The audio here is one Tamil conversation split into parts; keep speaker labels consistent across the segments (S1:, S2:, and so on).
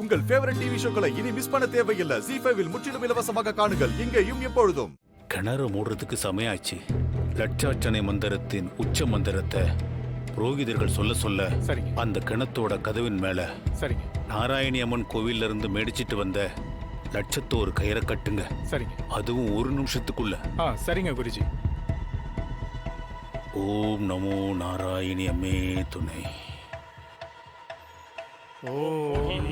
S1: உங்கள் ஃபேவரட் டிவி ஷோக்களை இனி மிஸ் பண்ண தேவையில்லை. ஜீ5 இல் முற்றிலும் இலவசமாக காணுங்கள். இங்கேயும் எப்பொழுதும்.
S2: கிணறு மூடுறதுக்கு சமயாச்சு. லட்சார்ச்சனை மந்திரத்தின் உச்ச மந்திரத்தை புரோகிதர்கள் சொல்ல அந்த கிணத்தோட கதவின் மேல நாராயணி அம்மன் கோவில்ல இருந்து மேடிச்சிட்டு வந்த லட்சத்தோரு கயிறை கட்டுங்க. அதுவும் ஒரு நிமிஷத்துக்குள்ள.
S3: சரிங்க குருஜி.
S2: ஓம் நமோ நாராயணி அம்மே துணை. ஓம்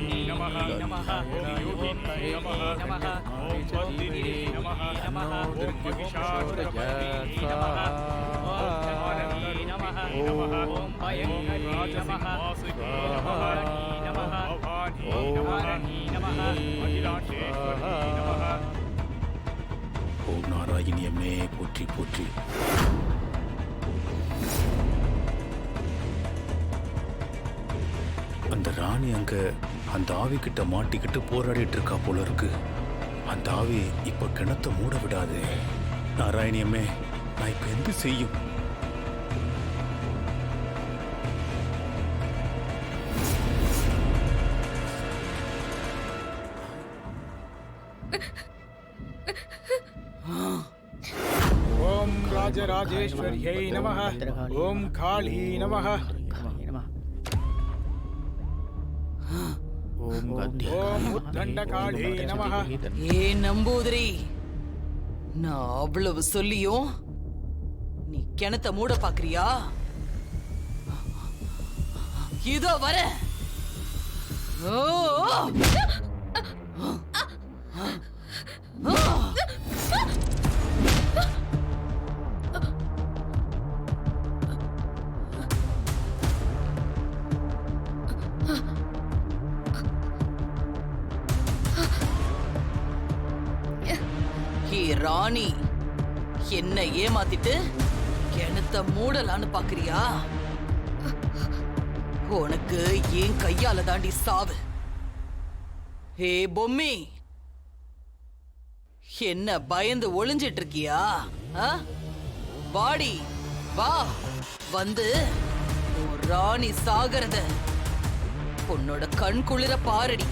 S2: நாராயணி அம்மே போற்றி போற்றி. அந்த ராணி அங்க அந்த ஆவி கிட்ட மாட்டிக்கிட்டு போராடிட்டு இருக்கா போல இருக்கு. அந்த ஆவி இப்ப கிணத்த மூட விடாது. நாராயணியம்மே, நான் இப்ப எந்த செய்யும்?
S3: ஓம் ராஜராஜேஸ்வரியை நமஹ. ஓம் காளி நமஹ.
S4: ஏ நம்பூதிரி, நான் அவ்வளவு சொல்லியும் நீ கிணத்த மூட பாக்குறியா? இதோ வர. ராணி, என்ன ஏமாத்திட்டு கிணத்த மூடலான்னு பாக்குறியா? உனக்கு ஏன் கையால தாண்டி சாவு. ஹே பொம்மி, என்ன பயந்து ஒளிஞ்சிட்டு இருக்கியா? வாடி வா, வந்து ராணி சாகரத உன்னோட கண் குளிர பாரடி.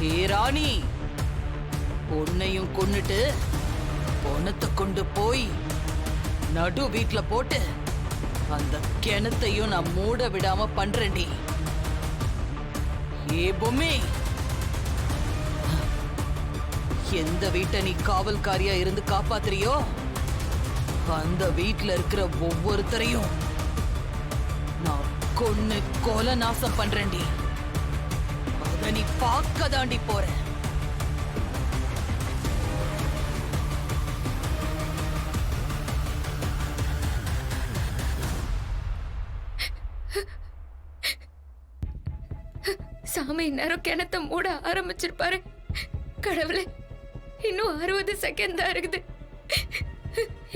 S4: ஹே ராணி, உன்னையும் கொன்னுட்டு பொணத்தை கொண்டு போய் நடு வீட்டுல போட்டு அந்த கிணத்தையும் நான் மூட விடாம பண்றேன்டி. ஏ பொம்மே, எந்த வீட்டை நீ காவல்காரியா இருந்து காப்பாத்துறியோ அந்த வீட்டுல இருக்கிற ஒவ்வொருத்தரையும் நான் கொன்னு கொலை நாசம் பண்றேன்டி. அத நீ பார்க்க தாண்டி போற.
S5: சாமி நேரம் கிணத்த மூட ஆரம்பிச்சிருப்பாரு. கடவுளே, இன்னும் 60 செகண்ட் தான் இருக்குது.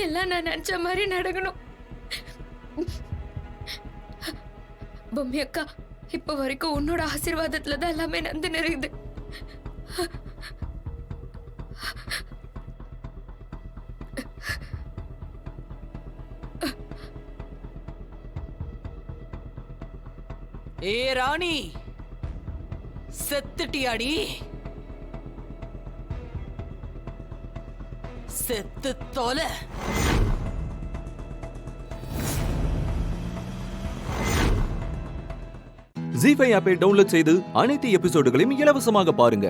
S5: எல்லாம் நான் நினைச்ச மாதிரி நடக்கணும். பொம்மி அக்கா, இப்ப வரைக்கும் உன்னோட ஆசீர்வாதத்துல தான் எல்லாமே நந்து நிறையுது.
S4: ஏ ராணி, செத்துட்டியாடி? செத்து தொலை.
S6: ஜீ5 ஆப்பை டவுன்லோட் செய்து அனைத்து எபிசோடுகளையும் இலவசமாக பாருங்க.